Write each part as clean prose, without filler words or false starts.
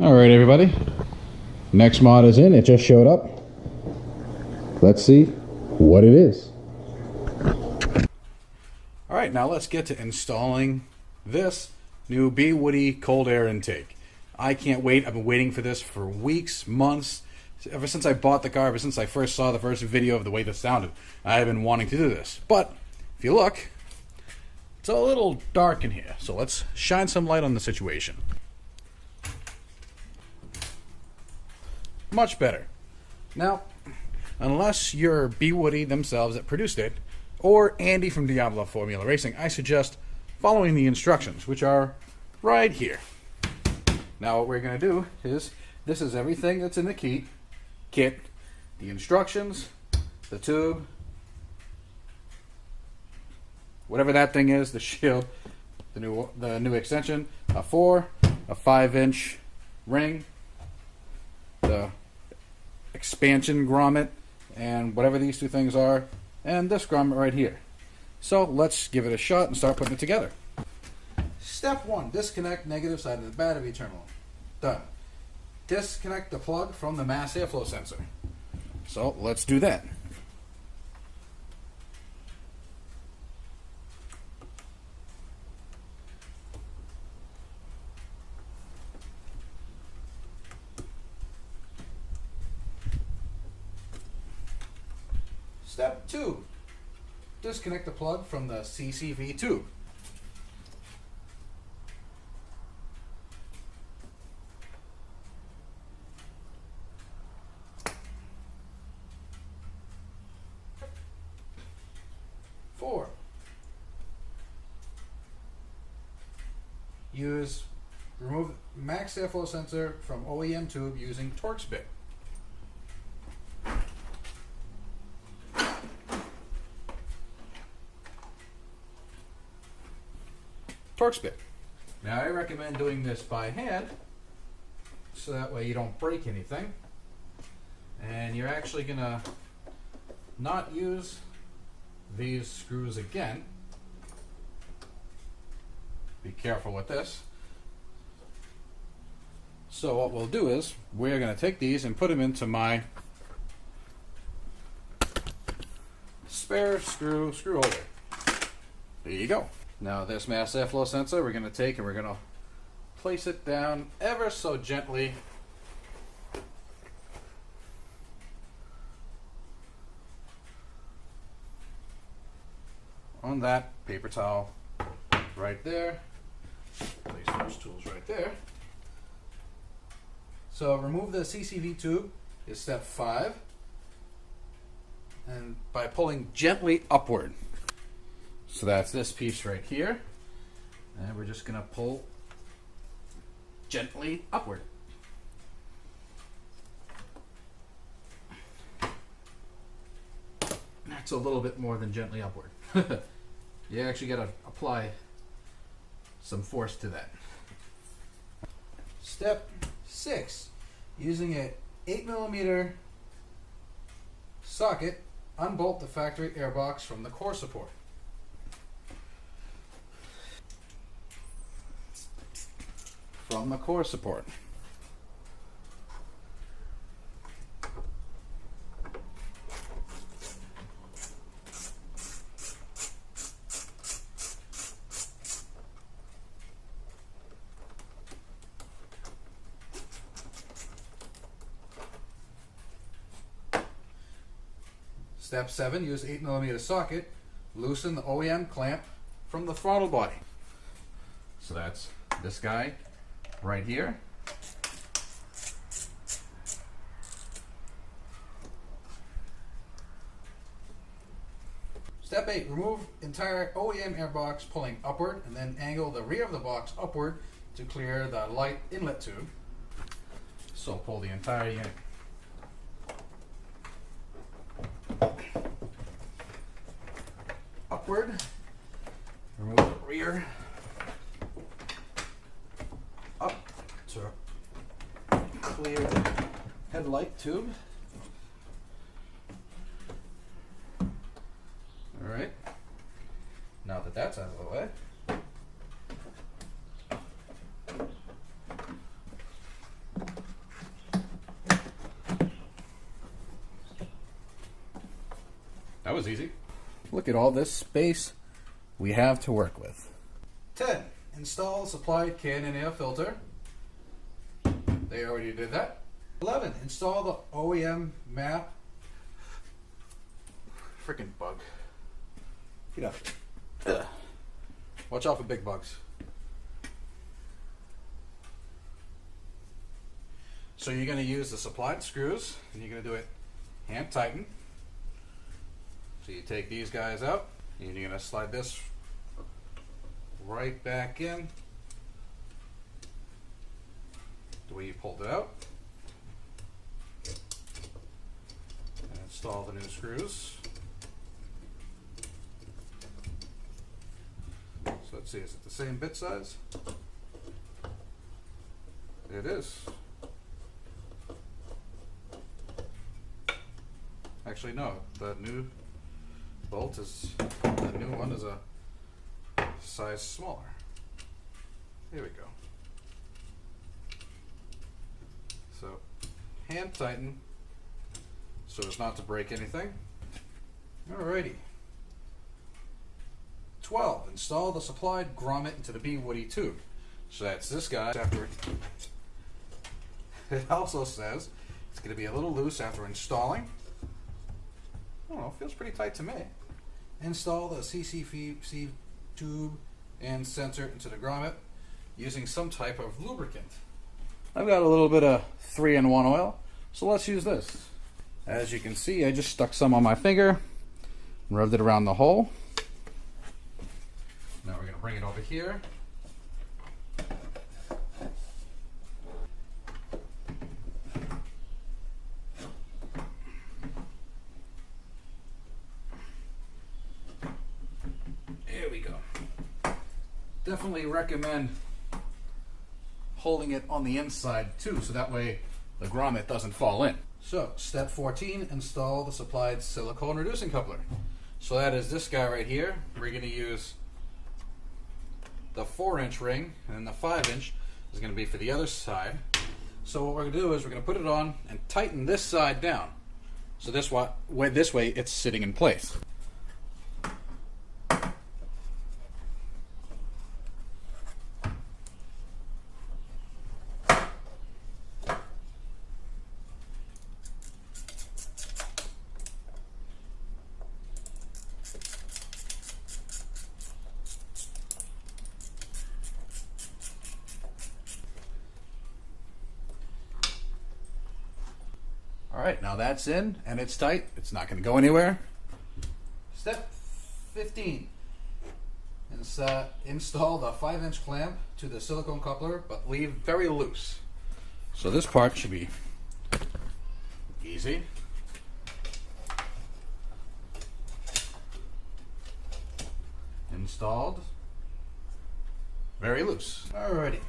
All right, everybody. Next mod is in. It just showed up. Let's see what it is. All right, now let's get to installing this new bwoody cold air intake. I can't wait. I've been waiting for this for weeks, months. Ever since I bought the car, ever since I first saw the first video of the way this sounded, I have been wanting to do this. But if you look, it's a little dark in here. So let's shine some light on the situation. Much better. Now, unless you're bwoody themselves that produced it, or Andy from Diablo Formula Racing, I suggest following the instructions, which are right here. Now what we're going to do is, this is everything that's in the kit, the instructions, the tube, whatever that thing is, the shield, the new extension, a 5-inch ring, the expansion grommet, and whatever these two things are, and this grommet right here. So let's give it a shot and start putting it together. Step 1, disconnect negative side of the battery terminal. Done. Disconnect the plug from the mass airflow sensor. So let's do that. Step 2, disconnect the plug from the CCV tube. Remove max airflow sensor from OEM tube using Torx bit. Torx bit. Now I recommend doing this by hand, so that way you don't break anything, and you're actually gonna not use these screws again. Be careful with this. So what we'll do is, we're going to take these and put them into my spare screw holder. There you go. Now this mass airflow sensor we're going to take and we're going to place it down ever so gently on that paper towel right there. Place those tools right there. So remove the CCV tube is step 5, and by pulling gently upward. So that's this piece right here, and we're just going to pull gently upward. That's a little bit more than gently upward. You actually got to apply some force to that. Step 6, using an 8mm socket, unbolt the factory airbox from the core support. From the core support. Step 7, use 8mm socket, loosen the OEM clamp from the throttle body. So that's this guy right here. Step 8, remove entire OEM airbox pulling upward, and then angle the rear of the box upward to clear the light inlet tube. So pull the entire unit. Upward, remove the rear, up to clear the headlight tube. Alright, now that that's out of the way, That was easy. Look at all this space we have to work with. 10. Install supplied Canon air filter. They already did that. 11. Install the OEM map. Freaking bug. Get up. Ugh. Watch out for big bugs. So you're going to use the supplied screws, and you're going to do it hand tighten. So you take these guys out, and you're going to slide this right back in the way you pulled it out. And install the new screws. So let's see, is it the same bit size? It is. Actually, no, the new bolt is, the new one is a size smaller. There we go. So, hand tighten so as not to break anything. Alrighty. 12. Install the supplied grommet into the bwoody tube. So that's this guy. After it also says it's going to be a little loose after installing. I don't know, feels pretty tight to me. Install the CCC tube and sensor into the grommet using some type of lubricant. I've got a little bit of 3-in-1 oil, so let's use this. As you can see, I just stuck some on my finger and rubbed it around the hole. Now we're going to bring it over here. There we go. Definitely recommend holding it on the inside too, so that way the grommet doesn't fall in. So, step 14, install the supplied silicone reducing coupler. So that is this guy right here. We're going to use the 4-inch ring, and the 5-inch is going to be for the other side. So what we're going to do is we're going to put it on and tighten this side down. So this way it's sitting in place. Alright, now that's in and it's tight. It's not going to go anywhere. Step 15. Install the 5-inch clamp to the silicone coupler, but leave very loose. So this part should be easy. Installed. Very loose. Alrighty.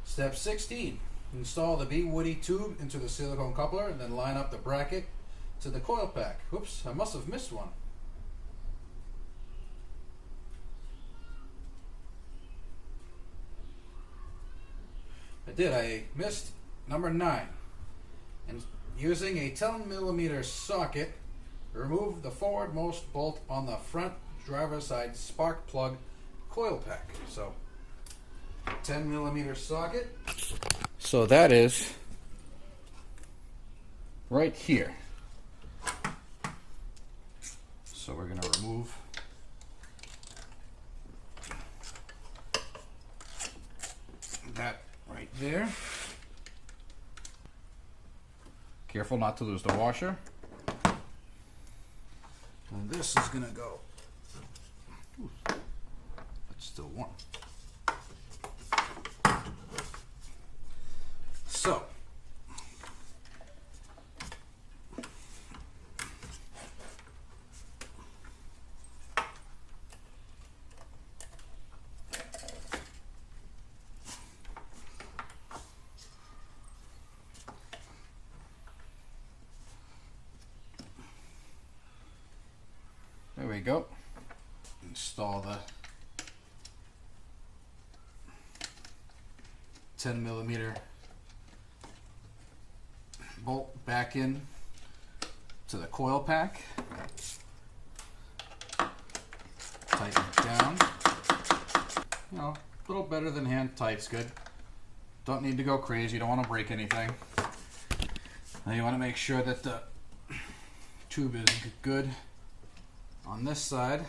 Step 16. Install the bwoody tube into the silicone coupler and then line up the bracket to the coil pack. Oops, I must have missed one. I did. I missed number 9. And using a 10mm socket, remove the forwardmost bolt on the front driver's side spark plug coil pack. So, 10mm socket. So that is right here. So we're going to remove that right there. Careful not to lose the washer. And this is going to go. Ooh, it's still warm. So, there we go. Install the 10mm bolt back in to the coil pack. tighten it down. You know, a little better than hand tight's good. Don't need to go crazy. You don't want to break anything. Now you want to make sure that the tube is good on this side.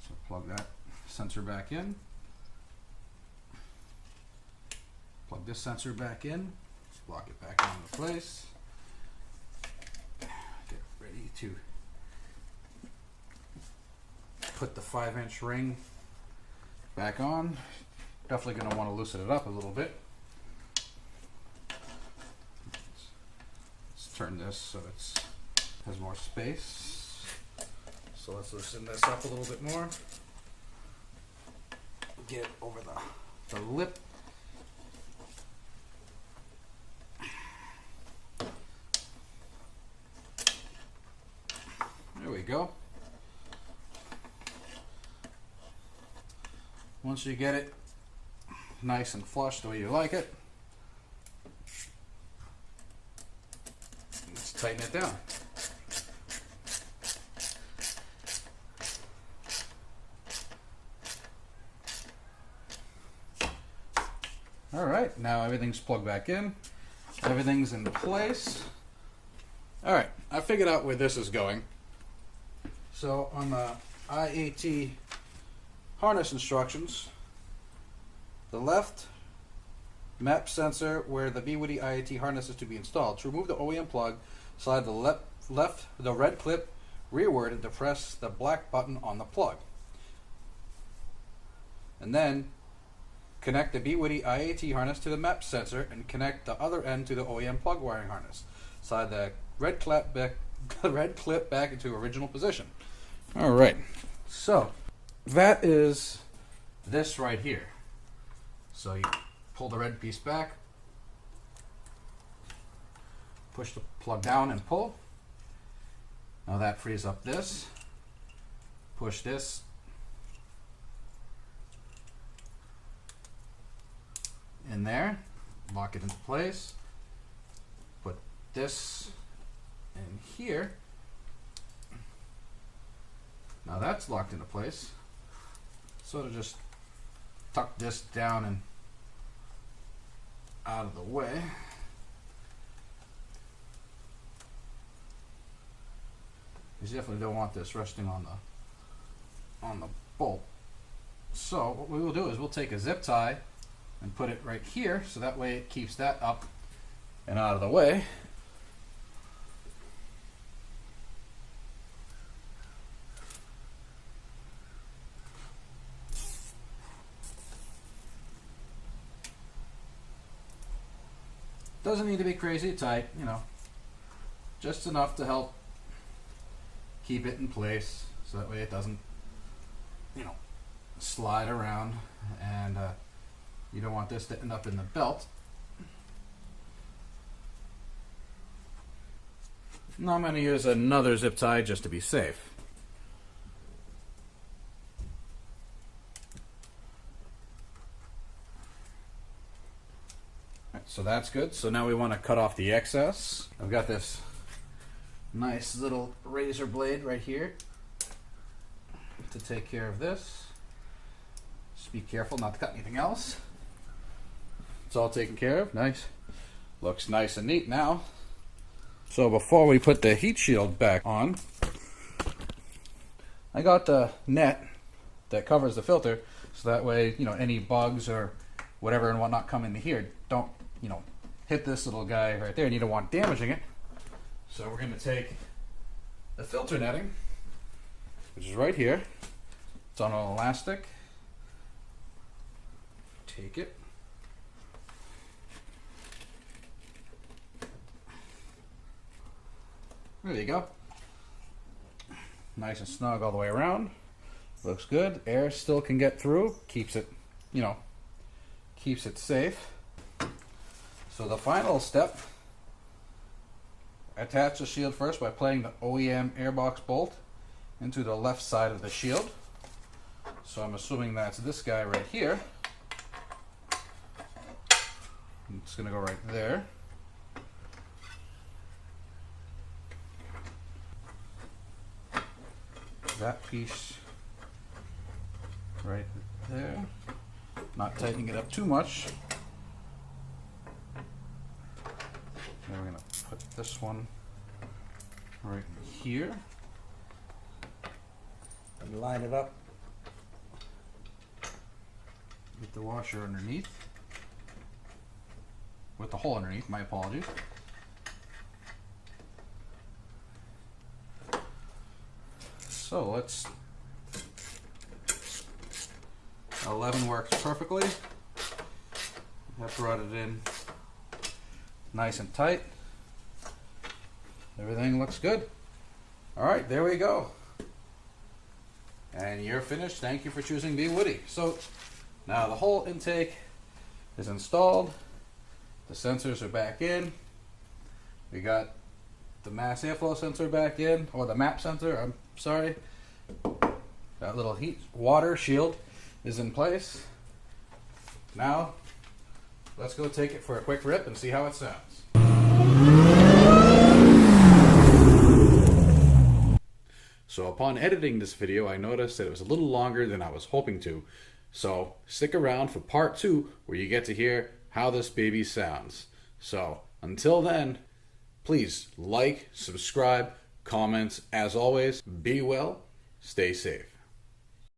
So plug that sensor back in. Plug this sensor back in. Lock it back into place. Get ready to put the 5-inch ring back on. Definitely going to want to loosen it up a little bit. Let's turn this so it has more space. So let's loosen this up a little bit more. Get it over the lip. There we go. Once you get it nice and flush the way you like it, let's tighten it down. All right, now everything's plugged back in. Everything's in place. All right, I figured out where this is going. So on the IAT harness instructions, the left map sensor where the bwoody IAT harness is to be installed. To remove the OEM plug, slide the the red clip rearward and depress the black button on the plug. And then connect the bwoody IAT harness to the map sensor and connect the other end to the OEM plug wiring harness. Slide the red clip back into original position. All right, so that is this right here. So you pull the red piece back, push the plug down and pull. Now that frees up this. Push this. In there, lock it into place. Put this in here. Now that's locked into place. Sort of just tuck this down and out of the way. You definitely don't want this resting on the bolt. So what we will do is we'll take a zip tie and put it right here, so that way it keeps that up and out of the way. Doesn't need to be crazy tight, you know, just enough to help keep it in place, so that way it doesn't, you know, slide around, and you don't want this to end up in the belt. Now I'm going to use another zip tie just to be safe. So that's good. So now we want to cut off the excess. I've got this nice little razor blade right here to take care of this. Just be careful not to cut anything else. It's all taken care of. Nice. Looks nice and neat now. So before we put the heat shield back on, I got the net that covers the filter, so that way, you know, any bugs or whatever and whatnot come into here don't, you know, hit this little guy right there, and you don't want damaging it. So we're going to take the filter netting, which is right here. It's on an elastic. Take it. There you go. Nice and snug all the way around. Looks good. Air still can get through. Keeps it, you know, keeps it safe. So the final step, attach the shield first by playing the OEM airbox bolt into the left side of the shield. So I'm assuming that's this guy right here. It's going to go right there. That piece right there. Not tightening it up too much. Then we're going to put this one right here. And line it up. Get the washer underneath. With the hole underneath, my apologies. So let's... 11 works perfectly. That brought it in nice and tight. Everything looks good. Alright, there we go. And you're finished. Thank you for choosing bwoody. So now the whole intake is installed. The sensors are back in. We got the mass airflow sensor back in, or the MAP sensor, I'm sorry. That little heat water shield is in place. Now, let's go take it for a quick rip and see how it sounds. So upon editing this video, I noticed that it was a little longer than I was hoping to. So stick around for part 2 where you get to hear how this baby sounds. So until then, please like, subscribe, comment. As always, be well, stay safe.